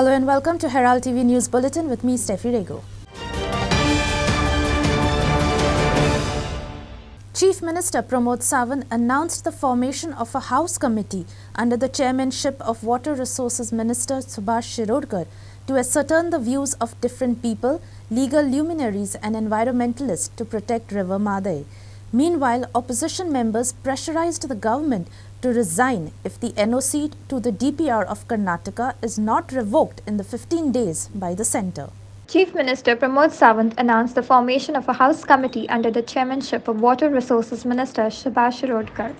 Hello and welcome to Herald TV News Bulletin with me, Steffi Rego. Chief Minister Pramod Sawant announced the formation of a House committee under the chairmanship of Water Resources Minister Subhash Shirodkar to ascertain the views of different people, legal luminaries and environmentalists to protect River Madai. Meanwhile, opposition members pressurized the government to resign if the NOC to the DPR of Karnataka is not revoked in the 15 days by the centre. Chief Minister Pramod Sawant announced the formation of a House committee under the chairmanship of Water Resources Minister Subhash Shirodkar.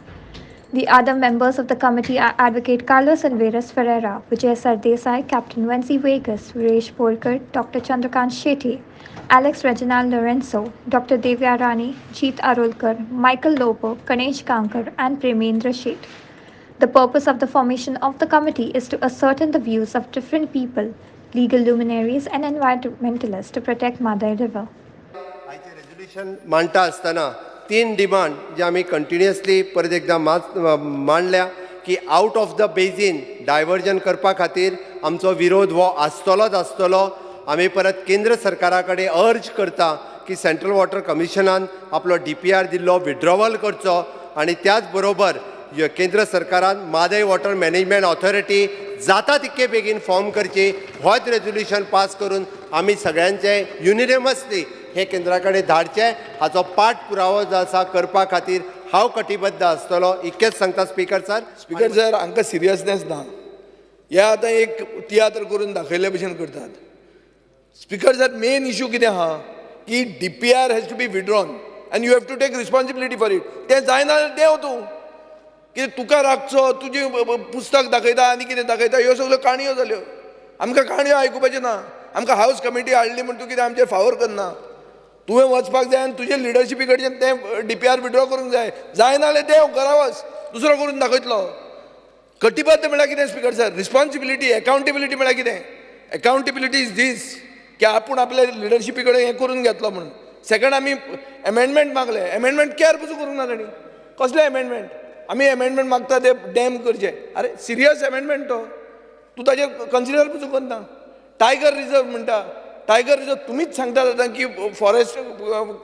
The other members of the committee are Advocate Carlos Alvarez Ferreira, Vijay Sardesai, Captain Wensi Vegas, Viresh Polkar, Dr. Chandrakant Shetty, Alex Reginald Lorenzo, Dr. Devya Rani, Jeet Arulkar, Michael Lobo, Ganesh Kankar and Premendra Sheth. The purpose of the formation of the committee is to ascertain the views of different people, legal luminaries and environmentalists to protect Madai River. आयचे resolution मांडटा आसतना तीन demand जे आमी continuously परत एकदा मांडल्या की out of the बेझीन diversion करपा खातीर आमचो विरोध हो आसतलोच आसतलो. आमी परत केंद्र सरकारा कडेन अर्ज करता की सेंट्रल वॉटर कमिशनान आपलो DPR दिल्लो विड्रॉवल करचो आनी त्याच बरोबर केंद्र सरकारान मादय वॉटर मॅनेजमेंट ऑथॉरिटी जाता तितके बेगीन फॉर्म करची. होच रेझोल्युशन पास करून आमी सगळ्यांचे युनिनमसली हे केंद्रा कडेन धाडचे. हाचो पाठपुरावो जो आसा करपा खातीर हांव कटिबद्ध आसतलो. इतकेंच सांगता स्पीकर सर. स्पीकर सर, हांकां सिरियसनेस ना. हे आतां एक तियात्र करून दाखयले भशेन करतात. स्पीकर सर, मेन इश्यू कितें आहा की DPR has to be withdrawn and you have to take responsibility for it. तें जायना जाल्यार देंव तूं. कितें तुका राखचो, तुजें पुस्तक दाखयता आनी कितें दाखयता, ह्यो सगळ्यो काणयो जाल्यो. आमकां काणयो आयकुपाच्यो ना. आमकां हावस कमिटी हाडली म्हण तूं कितें आमचेर फावर करना. तुवें वचपाक जाय आनी तुजे लिडरशिपी कडच्यान तें DPR विड्रॉ करूंक जाय. जायना जाल्यार देंव, घरा वच, दुसरो करून दाखयतलो. कटिबद्ध म्हळ्यार कितें स्पीकर सर? रिस्पॉन्सिबिलिटी, अकावंटेबिलिटी म्हळ्यार कितें? अकावंटेबिलिटी इज दीस की आपूण आपल्या लिडरशिपी कडेन हें करून घेतलो म्हणून. सेकंड, आमी अमेंडमेंट मागले. अमेंडमेंट केअर पसून करूंक ना ताणी. कसले अमेंडमेंट? आमी अमेंडमेंट मागता ते डॅम करचे. अरे सिरियस अमेंडमेंट तो. तूं ताजेर कन्सिडर पसून करना. टायगर रिजर्व म्हणटा. टायगर रिजर्व तुमीच सांगता आतां की फॉरेस्ट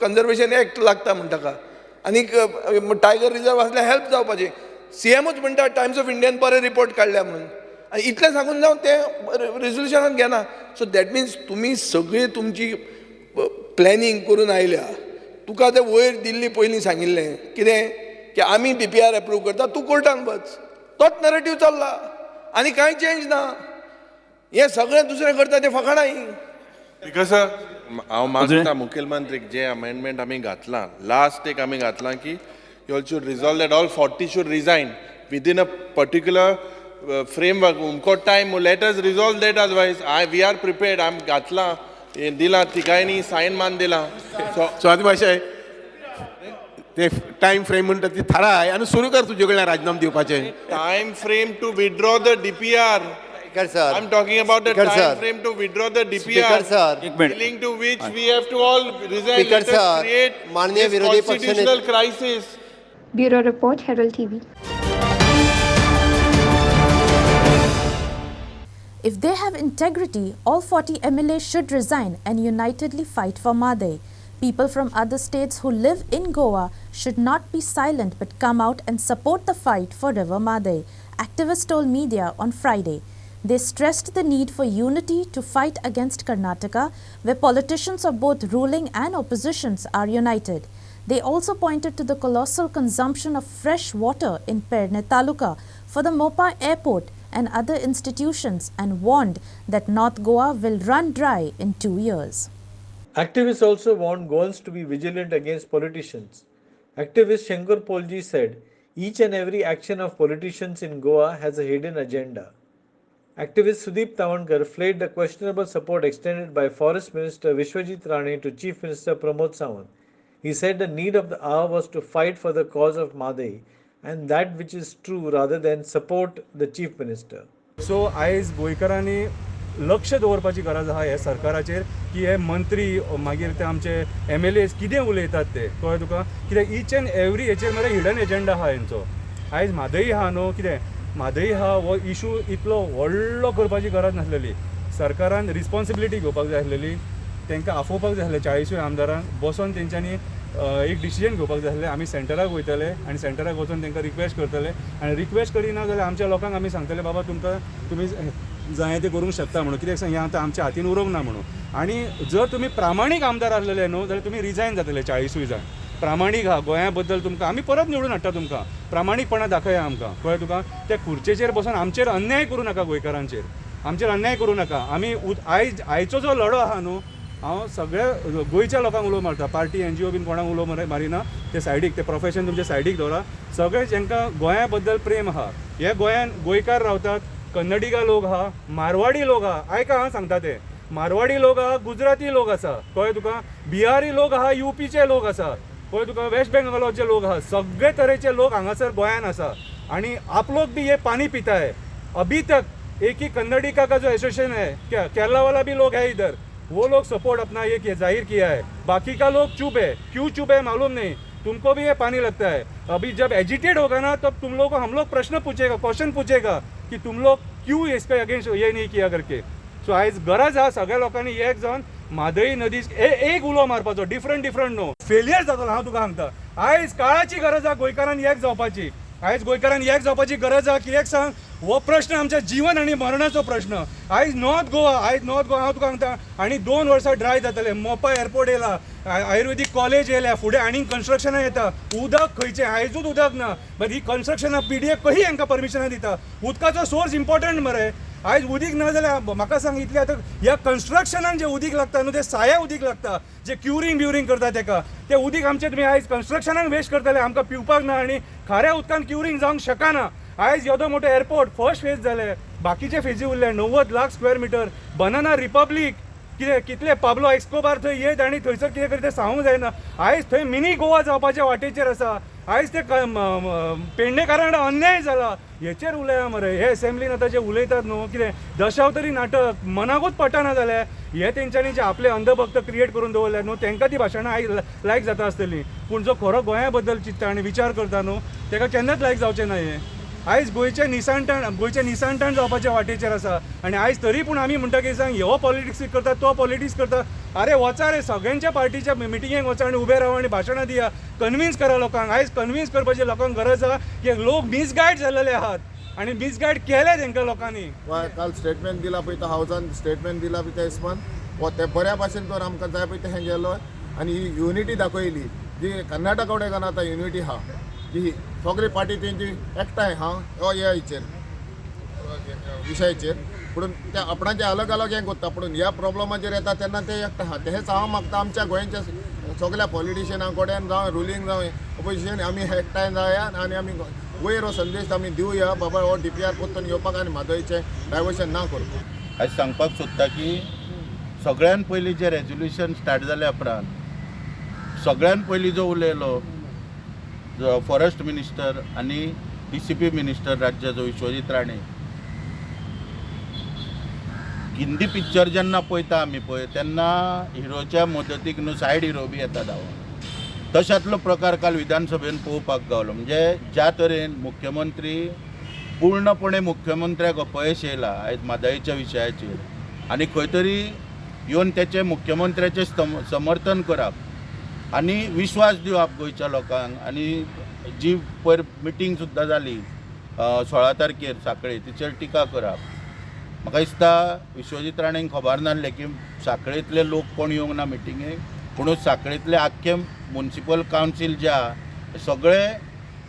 कन्जर्वेशन एक्ट लागता म्हण ताका. आनी टायगर रिजर्व आसल्यार हेल्प जावपाचें. CMच म्हणटा टायम्स ऑफ इंडियान बरें रिपोर्ट काडल्या म्हणून. आनी इतलें सांगून जावन ते रेझोल्युशनान घेना. सो दॅट मिन्स तुमी सगळी तुमची प्लॅनिंग करून आयल्या. तुका तें वयर दिल्ली पयलीं सांगिल्लें कितें की आमी DPR एप्रूव करता, तूं कोर्टान वच. तोच नरेटीव चल्ला आनी कांय चेंज ना. हें सगळें दुसरें करता तें फकाणां. बिकॉज हांव मागता मुखेलमंत्रीक जे अमेंडमेंट आमी घातलां, लास्ट एक आमी घातलां की you should resolve that all 40 should resign within a particular framework. उमको time let us resolve that otherwise we are prepared. आमी घातलां, दिलां, तिगांयनी सायन मान दिलां. सो आदी भाशा ते टायम फ्रेम म्हणटा ती थाराय आनी सुरू कर तुजे कडल्यान राजीनाम दिवपाचें. Time frame to withdraw the DPR. Speaker sir, I'm talking about the Speaker, time sir. frame to withdraw the DPR. Speaker, sir. Dealing to which we have to all resign. Speaker, Let us sir. create माननीय this विरोधी पक्ष constitutional crisis. Bureau Report, Herald TV. If they have integrity, all 40 MLAs should resign and unitedly fight for Madai. People from other states who live in Goa should not be silent but come out and support the fight for River Madai, activists told media on Friday. They stressed the need for unity to fight against Karnataka, where politicians of both ruling and oppositions are united. They also pointed to the colossal consumption of fresh water in Perne Taluka for the Mopa airport and other institutions and warned that North Goa will run dry in 2 years. Activists also warned Goans to be vigilant against politicians. Activist Shankar Polji said, each and every action of politicians in Goa has a hidden agenda. Activist Sudeep Tavankar flagged the questionable support extended by Forest Minister Vishwajit Rane to Chief Minister Pramod Sawant. He said the need of the hour was to fight for the cause of Madai and that which is true rather than support the Chief Minister. So, आयज गोंयकारांनी लक्ष दवरपाची गरज आहा हे सरकाराचेर की हे मंत्री मागीर ते आमचे MLAs कितें उलयतात ते कळ्ळें तुका. कित्याक ईच एंड एवरी हेचेर मरे हिडन एजेंडा आहा हेंचो. आयज म्हादई आहा न्हू, कितें म्हादई आहा हो इशू इतलो व्हडलो करपाची गरज नासलेली. सरकारान रिस्पॉन्सिबिलिटी घेवपाक जाय आसलेली, तांकां आफोवपाक जाय आसलें 40 आमदारांक बसून तेंच्यांनी एक डिसिजन घेवपाक जाय आसलें. आमी सेंटराक वयतले आनी सेंटराक वचून तांकां रिक्वेस्ट करतले आनी रिक्वेस्ट करिना जाल्यार आमच्या लोकांक आमी सांगतले बाबा तुमी जाय ते करूंक शकता म्हणून, कित्याक सांग हें आतां आमच्या हातीन उरोंक ना म्हणून. आनी जर तुमी प्रामाणीक आमदार आसलेले न्हू जाल्यार तुमी रिजायन जातले 40 जाण. प्रामाणीक आहा गोंया बद्दल तुमकां आमी परत निवडून हाडटा तुमकां. प्रामाणीकपणां दाखया आमकां, कळ्ळें तुका. त्या खुर्चेचेर बसून आमचेर अन्याय करूं नाका, गोंयकारांचेर आमचेर अन्याय करूं नाका. आमी आयचो जो लढो आहा न्हू, हांव सगळ्या गोंयच्या लोकांक उलो मारता, पार्टी NGO बीन कोणाक उलो मारिना. ते सायडीक, ते प्रोफेशन तुमचे सायडीक दवरा. सगळे जेंकां गोंया बद्दल प्रेम आहा, हे गोंयान गोंयकार रावतात, कन्नडिगा लोक आहा, मारवाडी लोक आहा. आयका हांव सांगता ते, मारवाडी लोक आहा, गुजराती लोक आसा, कळ्ळें तुका. बिहारी लोक आहा, UPचे लोक आसा, कळ्ळें तुका. वेस्ट बेंगॉलाचे लोक आहा, सगळे तरेचे लोक हांगासर गोंयान आसा. आनी आप लोग भी ये पानी पीता है. अभी तक एक ही कन्नडिगा का जो एसोसिएशन है, केरला वाला भी लोग है इधर, वो लोग सपोर्ट अपना ये जाहिर किया है. बाकी का लोग चुप है. क्यों चुप है मालूम नहीं. तुमको भी ये पानी लगता है. अभी जब एजिटेट होगा ना, तब तुम लोग को हम लोग प्रश्न पूछेगा, क्वेश्चन पूछेगा कि तुम लोग क्यों इसके अगेंस्ट ये नहीं किया करके. सो आयज गरज आहा सगळ्या लोकांनी एक जावन म्हादई नदी एक उलो मारपाचो, डिफरंट न्हू. फेलियर जातलो हांव तुका सांगता. आयज काळाची गरज आहा गोंयकारांनी एक जावपाची. आयज गोंयकारांनी एक जावपाची गरज आहा. कित्याक सांग, हो प्रश्न आमच्या जीवन आनी मरणाचो प्रश्न. आयज नॉर्थ गोवा हांव तुका सांगता आनी 2 वर्सां ड्राय जातले. मोपा एअरपोर्ट येयला, आयुर्वेदीक कॉलेज येयल्या, फुडें आनी कन्स्ट्रक्शनां येता. उदक खंयचें, आयजूच उदक ना, बट ही कन्स्ट्रक्शनां PDA कशी हांकां परमिशनां दिता. उदकाचो सोर्स इम्पॉर्टंट मरे. आयज उदीक ना जाल्यार म्हाका सांग, इतलें आतां ह्या कन्स्ट्रक्शनान जें उदीक लागता न्हू, तें साया उदीक लागता, जें क्युरींग करता तेका, तें उदीक आमचें तुमी आयज कन्स्ट्रक्शनाक वेस्ट करतले. आमकां पिवपाक ना आनी खाऱ्या उदकान क्युरींग जावंक शकना. आयज येदो मोठो एअरपोर्ट फर्स्ट फेज जाले, बाकीचे फेजी उरले. 90 लाख स्क्वेअर मिटर. बनाना रिपब्लीक कितले पाब्लो एस्कोबार थंय येत आनी थंयसर कितें करी तें सांगूंक जायना. आयज थंय मिनी गोवा जावपाच्या वाटेचेर आसा. आयज ते पेडणेकारां वांगडा अन्याय जाला. हेचेर उलया मरे. हे असेंब्लीन आतां जे उलयतात न्हू, कितें दशावतरी नाटक मनाकूच पटना जालें. हे तेंच्यांनी जे आपले अंधभक्त क्रिएट करून दवरल्यात न्हू, तांकां ती भाशणां आयज लायक जाता आसतलीं. पूण जो खरो गोंया बद्दल चिंतता आनी विचार करता न्हू, ताका केन्नाच लायक जावचें ना. हें आयज गोंयचे निसाणटाण जावपाच्या वाटेचेर आसा. आनी आयज तरी पूण आमी म्हणटा की सांग हो पॉलिटिक्स करता, तो पॉलिटिक्स करता. अरे वचा रे, सगळ्यांच्या पार्टीच्या मिटिंगेक वचा आनी उबे रावा आनी भाशणां दिया. कन्विन्स करा लोकांक. आयज कन्विन्स करपाची लोकांक गरज आहा, की लोक मिसगायड जाल्ले आहात आनी मिसगायड केले तांकां लोकांनी. काल स्टेटमेंट दिला पळय, तो हावजान स्टेटमेंट दिला पळय, त्या हिसपान ते बऱ्या भाशेन तर आमकां जाय पळय तें गेलो आनी ही युनिटी दाखयली. जी कर्नाटका कडेन आतां युनिटी आहा, की सगळी पार्टी तेंची एकठांय आहा ह्या हेचेर विशयाचेर. पूण ते आपणाचे अलग अलग हें करता, पूण ह्या प्रॉब्लमाचेर येता तेन्ना ते एकठांय आहा. हेंच हांव मागता आमच्या गोंयच्या सगळ्या पॉलिटिशियनां कडेन जावं रुलींग जावं ऑपोजिशन, आमी एकठांय जाया आनी आमी वयर हो संदेश आमी दिवया बाबा हो DPR परतून येवपाक आनी म्हादईचें डायवर्शन ना करपाक. आयज सांगपाक सोदता की सगळ्यान पयलीं जें रेजोल्युशन स्टार्ट जाल्या उपरांत सगळ्यान पयलीं जो उलयलो फॉरेस्ट मिनिस्टर आनी DCP मिनिस्टर राज्याचो विश्वजीत राणे. हिंदी पिक्चर जेन्ना पळयता आमी पळय तेन्ना हिरोच्या मदतीक न्हू सायड हिरो बी येता धांवून. तशातलो प्रकार काल विधानसभेन पळोवपाक गावलो. म्हणजे ज्या तरेन मुख्यमंत्री पूर्णपणे मुख्यमंत्र्याक अपयश येयला आयज म्हादईच्या विशयाचेर आनी खंय तरी येवन तेचे मुख्यमंत्र्याचें समर्थन करप आनी विश्वास दिवप गोंयच्या लोकांक. आनी जी पयर मिटींग सुद्दां जाली 16 तारखेर सांखळे, तिचेर टिका करप. म्हाका दिसता विश्वजीत राणेंक खबर नासलें की सांखळेंतले लोक कोण येवंक ना मिटिंगेक, पूण सांखळेंतले आख्खे म्युनिसिपल कावन्सील जे आहा सगळे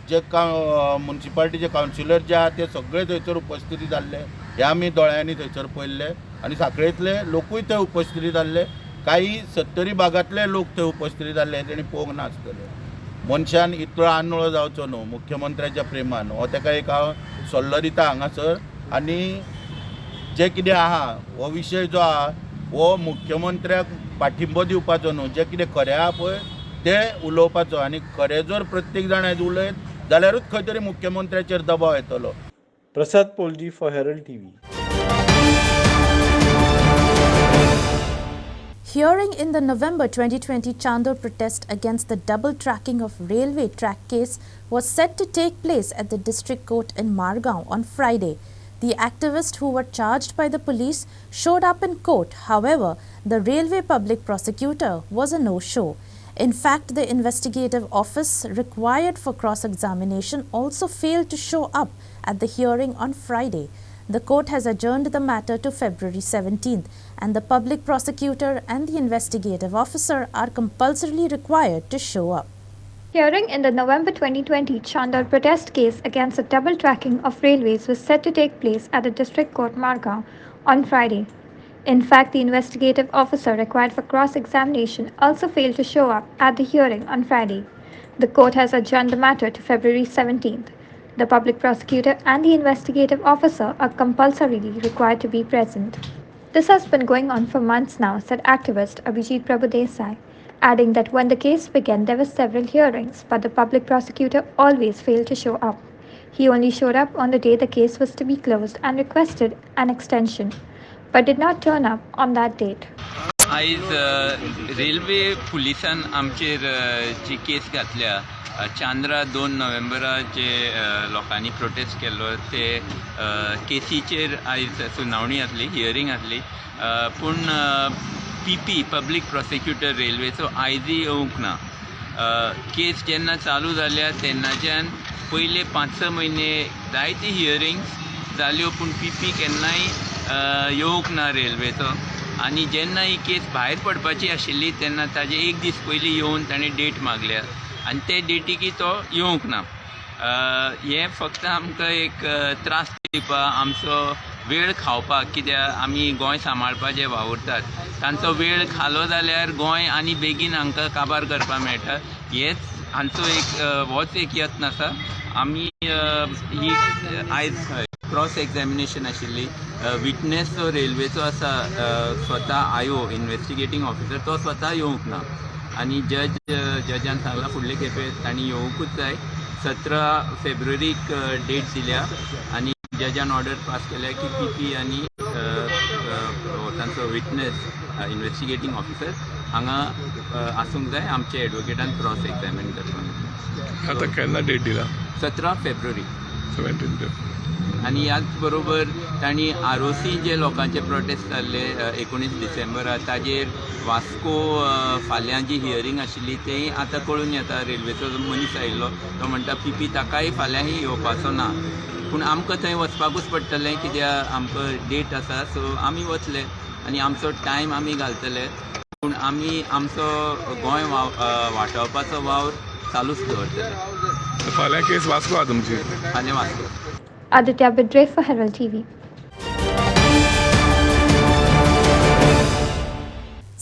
जे म्युनिसिपालिटीचे कावन्सिलर जे आहा ते सगळे थंयसर उपस्थिती जाल्ले. हे आमी दोळ्यांनी थंयसर पळयल्ले आनी सांखळेंतले लोकूय थंय उपस्थिती जाल्ले. काही 70 भागांतले लोक थंय उपस्थिती जाल्ले हे तेणी पळोवंक नासतले. मनशान इतलो आनवळो जावचो न्हू मुख्यमंत्र्याच्या प्रेमान, हो ताका एक हांव सल्लो दिता हांगासर. आनी जे कितें आहा हो विशय जो आहा हो मुख्यमंत्र्याक पाठिंबो दिवपाचो न्हू, जें कितें खरें आहा पळय तें उलोवपाचो. आनी खरें जर प्रत्येक जाण आयज उलयत जाल्यारूच खंय तरी मुख्यमंत्र्याचेर दबाव येतलो. Prasad Polji for Herald TV. Hearing in the November 2020 Chandor protest against the double tracking of railway track case was set to take place at the District Court in Margao on Friday. The activists who were charged by the police showed up in court. However, the railway public prosecutor was a no-show. In fact, the investigative office required for cross-examination also failed to show up at the hearing on Friday. The court has adjourned the matter to February 17th, and the public prosecutor and the investigative officer are compulsorily required to show up. Hearing in the November 2020 Chandar protest case against the double tracking of railways was set to take place at the District Court Margao on Friday. In fact, the investigative officer required for cross-examination also failed to show up at the hearing on Friday. The court has adjourned the matter to February 17th. The public prosecutor and the investigative officer are compulsorily required to be present. This has been going on for months now, said activist Abhijit Prabhudesai, adding that when the case began, there were several hearings, but the public prosecutor always failed to show up. He only showed up on the day the case was to be closed and requested an extension, but did not turn up on that date. आयज railway पुलिसान आमचेर जी case घातल्या चांद्रा 2 नोव्हेंबरा जे लोकांनी protest केल्लो ते केसीचेर आयज सुनावणी जातली hearing जातली पूण पीपी पब्लीक प्रोसिक्युटर रेल्वेचो आयजय येवंक ना केस जेन्ना चालू जाल्या तेन्नाच्यान पयले 5-6 म्हयने जायती हियरिंग्स जाल्यो पूण पीपी केन्नाय येवंक ना रेल्वेचो आनी जेन्ना ही केस भायर पडपाची आशिल्ली तेन्ना ताजे एक दीस पयलीं येवन ताणें डेट मागल्या आनी ते डेटीकी तो येवंक ना हें फक्त आमकां एक त्रास दिवपा आमचो वेळ खावपाक कित्याक आमी गोंय सांबाळपाचें वावुरतात तांचो वेळ खालो जाल्यार गोंय आनी बेगीन हांकां काबार करपाक मेळटा हेच हांचो एक होच एक यत्न आसा आमी ही आयज क्रॉस एक्झामिनेशन आशिल्ली विटनेस जो रेल्वेचो आसा स्वता आयो इन्वेस्टिगेटींग ऑफिसर तो स्वता येवंक ना आनी जजान सांगला फुडले खेपे तांणी येवंकूच जाय 17 फेब्रुवारीक डेट दिल्या आनी जजान ऑर्डर पास केल्या की पीपी आनी तांचो विटनेस इन्वेस्टिगेटींग ऑफिसर हांगा आसूंक जाय आमचे एडवोकेटान क्रॉस एक्झामीन करपाक आतां केन्ना डेट दिला 17 फेब्रुवारी 17 आनी ह्याच बरोबर तांणी आरओसी जे लोकांचे प्रोटेस्ट जाल्ले 19 डिसेंबरा ताजेर वास्को फाल्यां जी हियरींग आशिल्ली तें आतां कळून येता रेल्वेचो जो मनीस आयिल्लो तो म्हणटा पीपी ताकाय फाल्यांय येवपाचो ना पूण आमकां थंय वचपाकूच पडटलें कित्याक आमकां डेट आसा सो आमी वतले आनी आमचो टायम आमी घालतले पूण आमी आमचो गोंय वाटावपाचो वावर चालूच दवरतले फाल्यां केस वास्को आहा तुमची फाल्यां Vasco Aditya Bidre for Herald TV.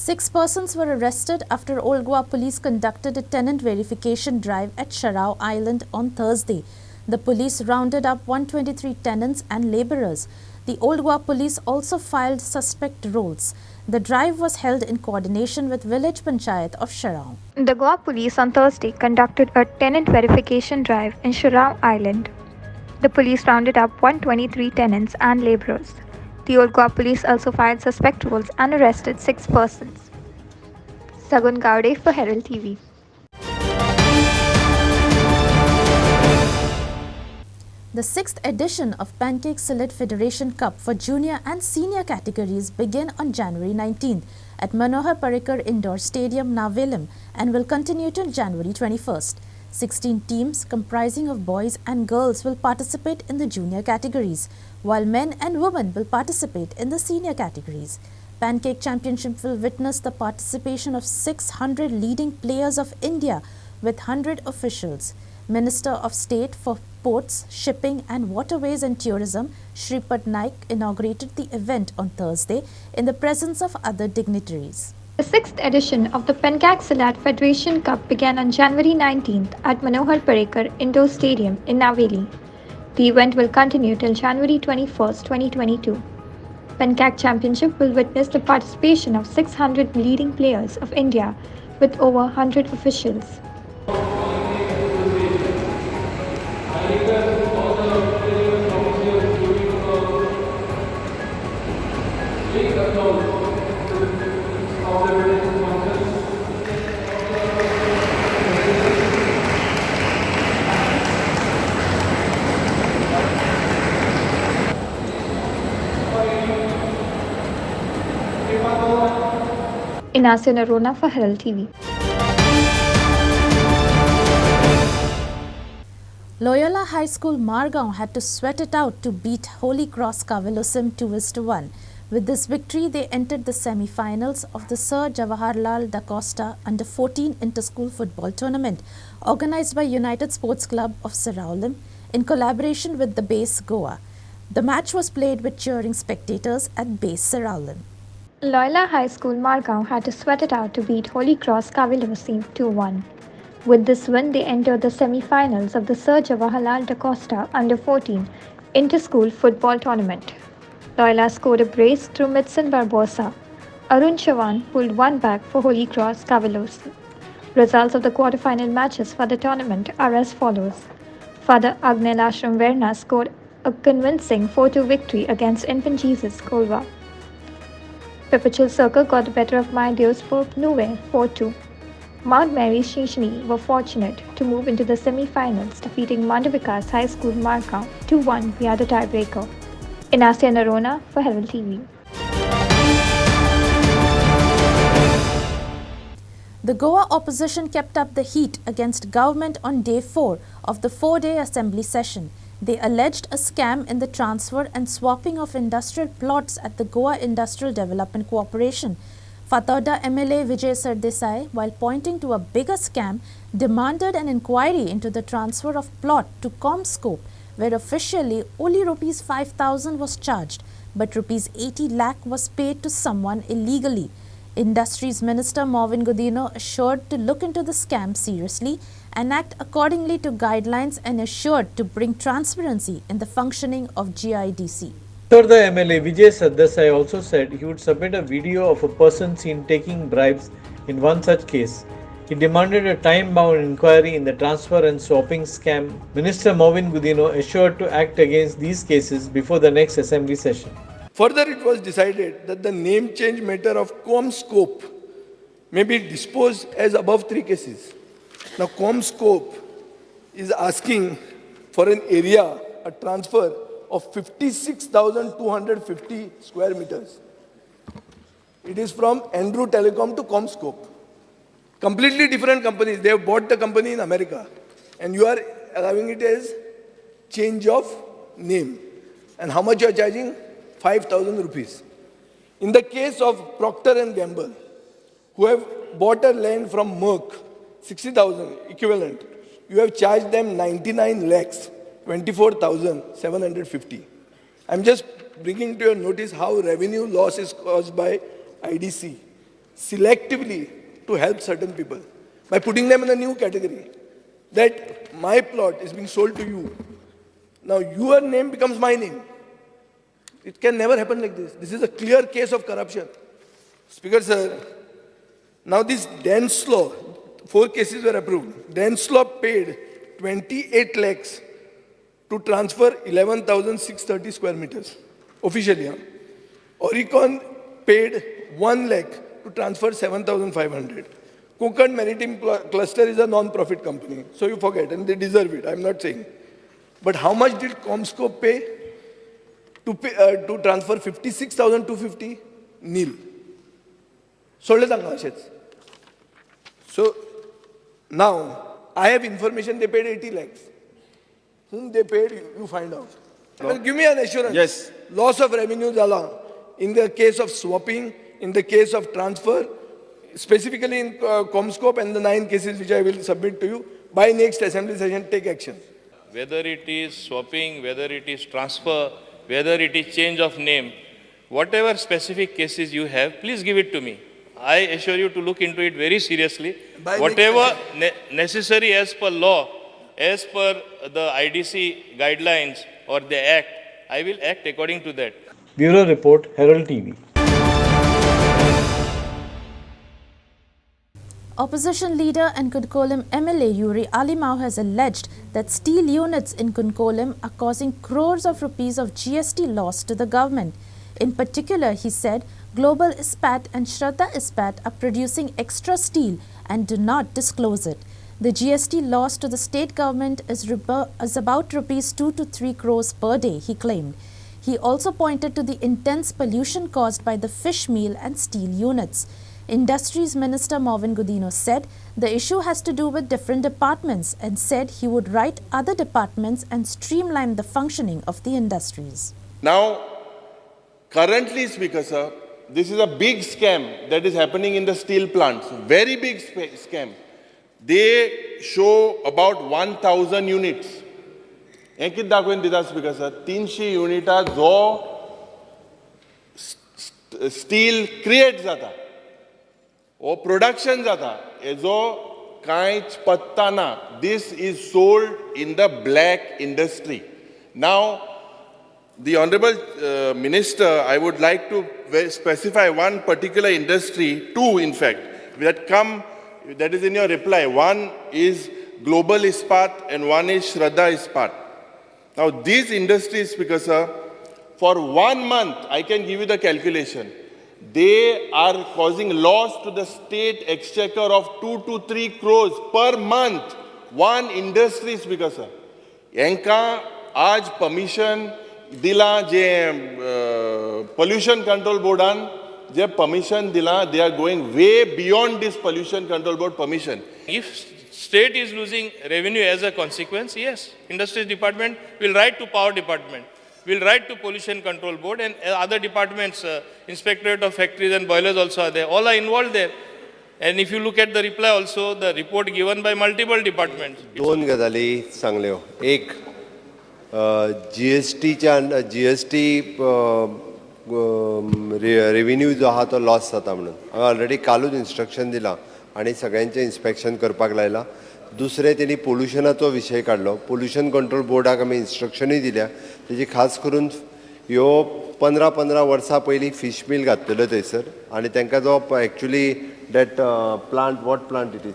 6 persons were arrested after Old Goa police conducted a tenant verification drive at Sharao Island on Thursday. The police rounded up 123 tenants and labourers. The Old Goa police also filed suspect rolls. The drive was held in coordination with Village Panchayat of Sharao. The Goa police on Thursday conducted a tenant verification drive in Sharao Island. The police rounded up 123 tenants and labourers. The Old Goa police also filed suspect rolls and arrested 6 persons. Sagun Gowde for Herald TV. The 6th edition of Pancake Salad Federation Cup for junior and senior categories began on January 19th at Manohar Parrikar Indoor Stadium, Navelim, and will continue till January 21st. 16 teams comprising of boys and girls will participate in the junior categories, while men and women will participate in the senior categories. Pancake Championship will witness the participation of 600 leading players of India with 100 officials. Minister of State for Ports, Shipping and Waterways and Tourism, Shripad Naik, inaugurated the event on Thursday in the presence of other dignitaries. The 6th edition of the Pancake Salad Federation Cup began on January 19th at Manohar Parrikar Indoor Stadium in Naveli. The event will continue till January 21st, 2022. Pancake Championship will witness the participation of 600 leading players of India with over 100 officials. Inacio Narona for Herald TV. Loyola High School Margao had to sweat it out to beat Holy Cross Cavelosim 2-1. With this victory, they entered the semi-finals of the Sir Jawaharlal da Costa Under-14 Inter-School Football Tournament, organized by United Sports Club of Seraolim in collaboration with the base Goa. The match was played with cheering spectators at base Seraolim. Loyola High School Margao had to sweat it out to beat Holy Cross Cavelosim 2-1. With this win, they entered the semi-finals of the Sir Jawaharlal da Costa Under-14 Inter-School Football Tournament. Loyola scored a brace through Mitson Barbosa. Arun Chavan pulled one back for Holy Cross Cavelosim. Results of the quarter-final matches for the tournament are as follows. Father Agnel Ashram Verna scored a convincing 4-2 victory against Infant Jesus Kolva. Perpetual Circle got the better of My Deus Pope Nuwe 4-2. Mount Mary Shishni were fortunate to move into the semi-finals, defeating Mandavikas High School Margao 2-1 via the tiebreaker. Inacio Narona for Herald TV. The Goa opposition kept up the heat against government on day 4 of the 4-day assembly session. They alleged a scam in the transfer and swapping of industrial plots at the Goa Industrial Development Corporation. Fatarda MLA Vijay Sardesai, while pointing to a bigger scam, demanded an inquiry into the transfer of plot to Comscope, where officially only Rs 5,000 was charged, but Rs 80 lakh was paid to someone illegally. Industries Minister Marvin Godino assured to look into the scam seriously and act accordingly to guidelines and assured to bring transparency in the functioning of GIDC. The MLA Vijay Sardesai also said he would submit a video of a person seen taking bribes in one such case. He demanded a time-bound inquiry in the transfer and swapping scam. Minister Marvin Godino assured to act against these cases before the next assembly session. Further, it was decided that the name change matter of Comscope may be disposed as above 3 cases. Now, Comscope is asking for an area, a transfer of 56,250 square meters. It is from Andrew Telecom to Comscope. Completely different companies. They have bought the company in America. And you are allowing it as change of name. And how much you are charging? 5,000 rupees. In the case of Procter & Gamble, who have bought a land from Merck, 60,000 equivalent, you have charged them 99 lakhs. 24,750. I'm just bringing to your notice how revenue loss is caused by IDC selectively to help certain people by putting them in a new category. That my plot is being sold to you. Now your name becomes my name. It can never happen like this. This is a clear case of corruption. Speaker sir, now this dense law, 4 cases were approved. Dense law paid 28 lakhs to transfer 11,630 square meters, officially. Oricon paid 1 lakh to transfer 7,500. Konkan Maritime Cluster is a non-profit company, so you forget, and they deserve it, I'm not saying. But how much did Comscope pay to transfer 56,250? Nil. So now, I have information they paid 80 lakhs. Whom they paid, you find out. No. Well, give me an assurance. Yes. Loss of revenue, in the case of swapping, in the case of transfer, specifically in Comscope and the 9 cases which I will submit to you, by next assembly session, take action. Whether it is swapping, whether it is transfer, whether it is change of name, whatever specific cases you have, please give it to me. I assure you to look into it very seriously. By whatever necessary as per law, as per the IDC guidelines or the act, I will act according to that. Bureau Report, Herald TV. Opposition leader and Kunkolim MLA Yuri Alimau has alleged that steel units in Kunkolim are causing crores of rupees of GST loss to the government. In particular, he said, Global Ispat and Shraddha Ispat are producing extra steel and do not disclose it. The GST loss to the state government is about rupees 2 to 3 crores per day, he claimed. He also pointed to the intense pollution caused by the fish meal and steel units. Industries Minister Marvin Godino said the issue has to do with different departments and said he would write other departments and streamline the functioning of the industries. Now, currently, Speaker Sir, this is a big scam that is happening in the steel plants. Very big scam. They show about 1,000 units. हें कितें दाखोवन दिता speaker sir 300 युनिटां जो steel create जाता वो production जाता हेजो कांयच पत्ता ना. This is sold in the black industry. Now, the Honorable Minister, I would like to specify one particular industry, two in fact, that is in your reply. One is Global Ispat and one is Shraddha Ispat. Now these industries, Speaker Sir, for 1 month, I can give you the calculation, they are causing loss to the state exchequer of 2 to 3 crores per month. One industry, Speaker Sir. Yanka आज permission दिला जे pollution control boardan जे permission दिला, they are going way beyond this pollution control board permission. If state is losing revenue as a consequence, yes, industries department will write to power department, will write to pollution control board, and other departments, inspectorate of factories and boilers also are there. All are involved there. And if you look at the reply also, the report given by multiple departments. दोन गजाली सांगल्यो. एक GST revenue जो आहा तो loss जाता म्हणून हांवें already कालूच इन्स्ट्रक्शन दिलां आनी सगळ्यांचें इन्स्पेक्शन करपाक लायलां. दुसरें तेणी पोल्युशनाचो विशय काडलो. पोल्युशन कंट्रोल बोर्डाक आमी इन्स्ट्रक्शनूय दिल्या. तेजी खास करून ह्यो 15 वर्सां पयलीं फिश मिल घातलेलो थंयसर आनी तांकां जो actually that plant what plant it is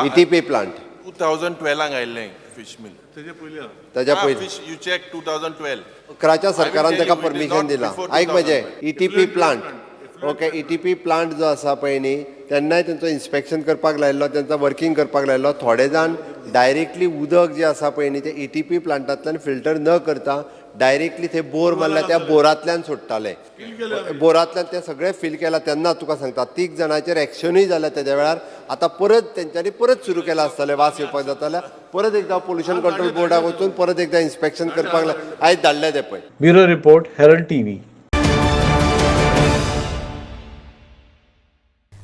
ETP plant 2012 आयिल्लें fish mill. ताच्या पयलीं You check 2012. अकराच्या सरकारान ताका परमिशन दिलां. आयक म्हजें ETP plant. Okay, ETP plant जो आसा पळय न्ही तेन्नाय तेंचो इन्स्पेक्शन करपाक लायल्लो, तेंचा वर्किंग करपाक लायल्लो. थोडे जाण डायरेक्टली उदक जे आसा पळय न्ही ते ETP प्लांटांतल्यान फिल्टर न करता डायरेक्टली थंय बोर मारला त्या बोरांतल्यान सोडटाले. बोरांतल्यान ते सगळें फील केलां. तेन्ना तुका सांगता 3 जाणांचेर एक्शनूय जालें तेद्या वेळार. आतां परत तेंच्यांनी परत सुरू केलां आसतलें वास येवपाक जाताले. परत एकदां पोल्युशन कंट्रोल बोर्डाक वचून परत एकदां इन्स्पेक्शन करपाक आयज धाडलें तें पळय. Bureau report, Herald TV.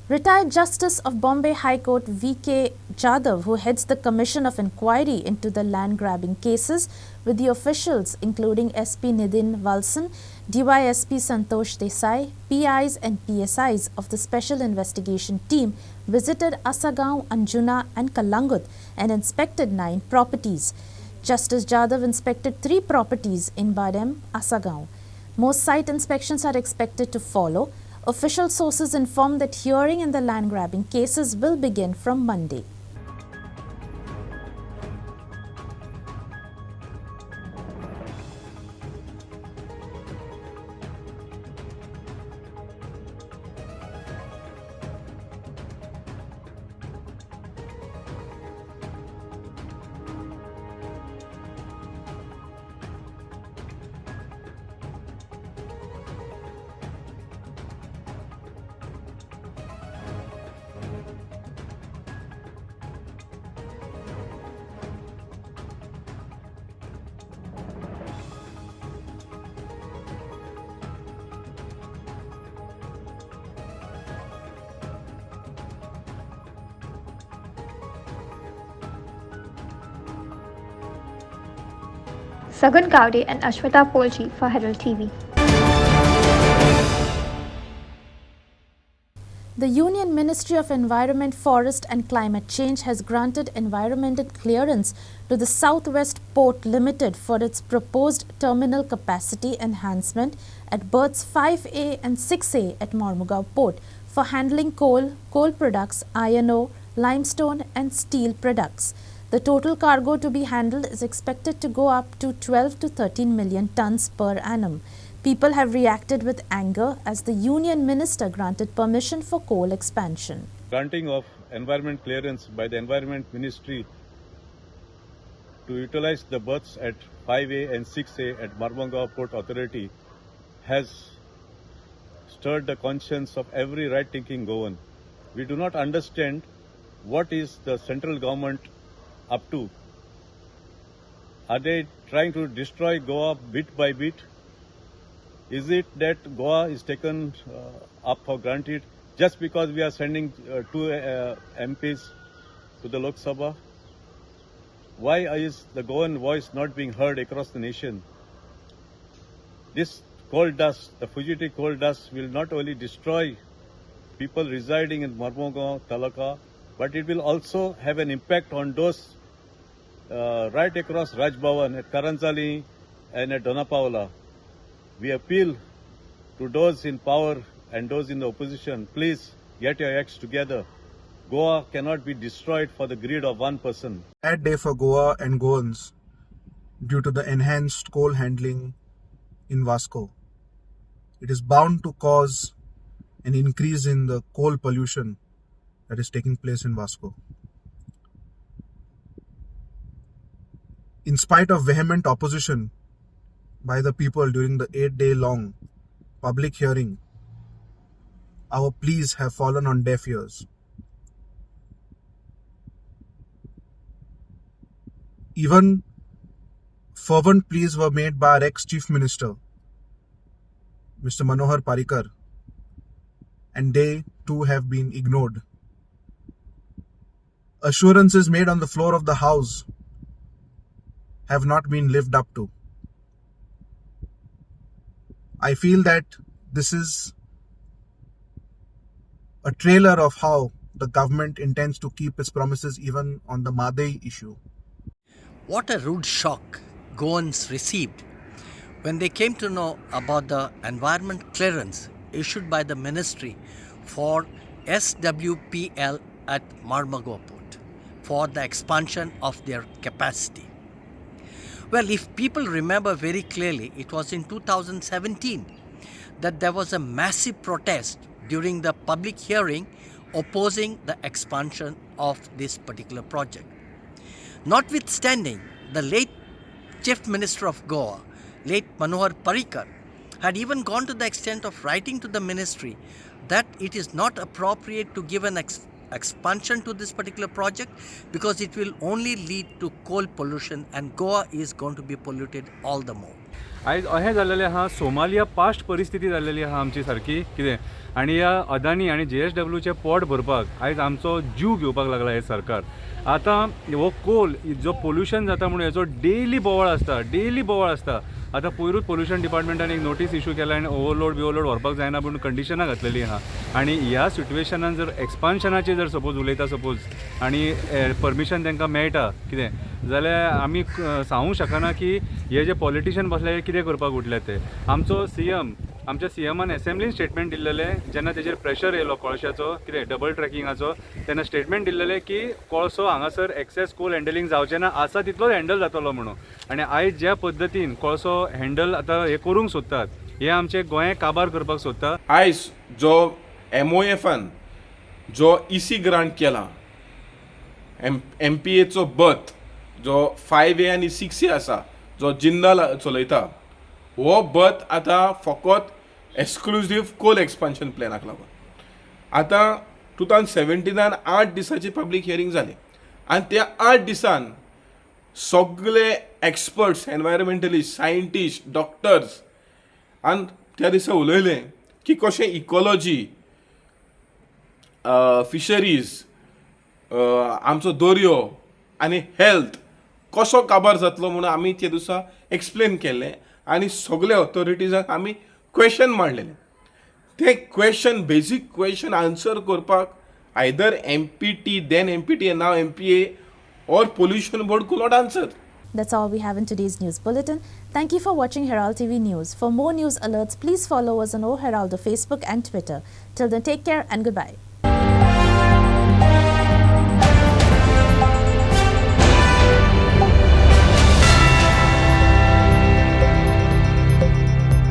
Retired Justice of Bombay High Court V.K. Jadhav, who heads the Commission of Inquiry into the land grabbing cases with the officials including SP Nidin Walson, DYSP Santosh Desai, PIs and PSIs of the Special Investigation Team, visited Asagaon, Anjuna and Kalangut and inspected 9 properties. Justice Jadhav inspected 3 properties in Badem, Asagaon. Most site inspections are expected to follow. Official sources inform that hearing in the land grabbing cases will begin from Monday. Sagan Gowde and Ashwata Polji for Herald TV. The Union Ministry of Environment, Forest and Climate Change has granted environmental clearance to the Southwest Port Limited for its proposed terminal capacity enhancement at berths 5A and 6A at Mormugao Port for handling coal, coal products, iron ore, limestone and steel products. The total cargo to be handled is expected to go up to 12 to 13 million tons per annum. People have reacted with anger as the union minister granted permission for coal expansion. Granting of environment clearance by the Environment Ministry to utilize the berths at 5A and 6A at Mormugao Port Authority has stirred the conscience of every right-thinking Goan. We do not understand what is the central government up to. Are they trying to destroy Goa bit by bit? Is it that Goa is taken up for granted just because we are sending two MPs to the Lok Sabha? Why is the Goan voice not being heard across the nation? This coal dust, the fugitive coal dust, will not only destroy people residing in Marmogao, Talaka, but it will also have an impact on those right across Raj Bhavan at Karanzali and at Donapaula. We appeal to those in power and those in the opposition, please get your acts together. Goa cannot be destroyed for the greed of one person. Bad day for Goa and Goans due to the enhanced coal handling in Vasco. It is bound to cause an increase in the coal pollution that is taking place in Vasco. In spite of vehement opposition by the people during the 8-day-long public hearing, our pleas have fallen on deaf ears. Even fervent pleas were made by our ex-Chief Minister, Mr. Manohar Parrikar, and they too have been ignored. Assurances made on the floor of the House have not been lived up to. I feel that this is a trailer of how the government intends to keep its promises even on the Madai issue. What a rude shock Goans received when they came to know about the environment clearance issued by the ministry for SWPL at Marmagao Port for the expansion of their capacity. Well, if people remember very clearly, it was in 2017 that there was a massive protest during the public hearing opposing the expansion of this particular project. Notwithstanding, the late Chief Minister of Goa, late Manohar Parrikar, had even gone to the extent of writing to the ministry that it is not appropriate to give an expansion to this particular project because it will only lead to coal pollution and Goa is going to be polluted all the more. आयज अहें जाल्लेलें आहा Somalia past परिस्थिती जाल्लेली आहा आमची सारकी कितें आनी ह्या अदानी आनी JSWचे पोट भरपाक आयज आमचो जीव घेवपाक लागला हे सरकार. आतां हो कोल जो पोल्युशन जाता म्हणून हेचो डेली बोवाळ आसता आतां पयरूच पोल्युशन डिपार्टमेंटान एक नोटीस इश्यू केला आनी ओवरलोड व्हरपाक जायना म्हणून कंडिशनां घातलेली आहा आनी ह्या सिट्युएशनान जर एक्सपान्शनाची जर सपोज उलयता सपोज आनी परमिशन तांकां मेळटा कितें जाल्यार आमी सांगूंक शकना की हे जे पॉलिटिशियन बसले कितें करपाक उठले ते. आमचो CM आमच्या CMन असेंब्लीन स्टेटमेंट दिल्लेलें जेन्ना तेजेर प्रेशर येयलो कोळशाचो कितें डबल ट्रॅकिंगाचो तेन्ना स्टेटमेंट दिल्लेलें की कोळसो हांगासर एक्सेस कोल हँडलिंग जावचें ना आसा तितलोच हँडल जातलो म्हणून. आनी आयज ज्या पद्दतीन कोळसो हँडल आतां हे करूंक सोदतात हे आमचे गोंय काबार करपाक सोदता. आयज जो MOFन जो EC ग्रांट केला MPAचो बथ जो 5A आनी 6A आसा जो जिंदाल चलयता हो बथ आतां फकत एक्सक्लुझीव कोल एक्सपान्शन प्लॅनाक लागून. आतां 2017 8 दिसाची पब्लीक हियरींग जाली आनी त्या 8 दिसान सगळे एक्सपर्ट्स एनवायरमेंटलिस्ट सायंटिस्ट डॉक्टर्स आनी त्या दिसा उलयले की कशें इकॉलॉजी फिशरीज आमचो दर्यो आनी हेल्थ कसो काबार जातलो म्हणून आमी त्या दिसा एक्सप्लेन केल्लें आनी सगळे ऑथॉरिटीजांक आमी क्वेश्चन मांडलेले. ते क्वेश्चन बेसीक क्वेश्चन आन्सर करपाक either MPT then MPT and now MPA or pollution board could not answer. That's all we have in today's news bulletin. Thank you for watching Herald TV News. For more news alerts, please follow us on O Herald, Facebook and Twitter. Till then, take care and goodbye.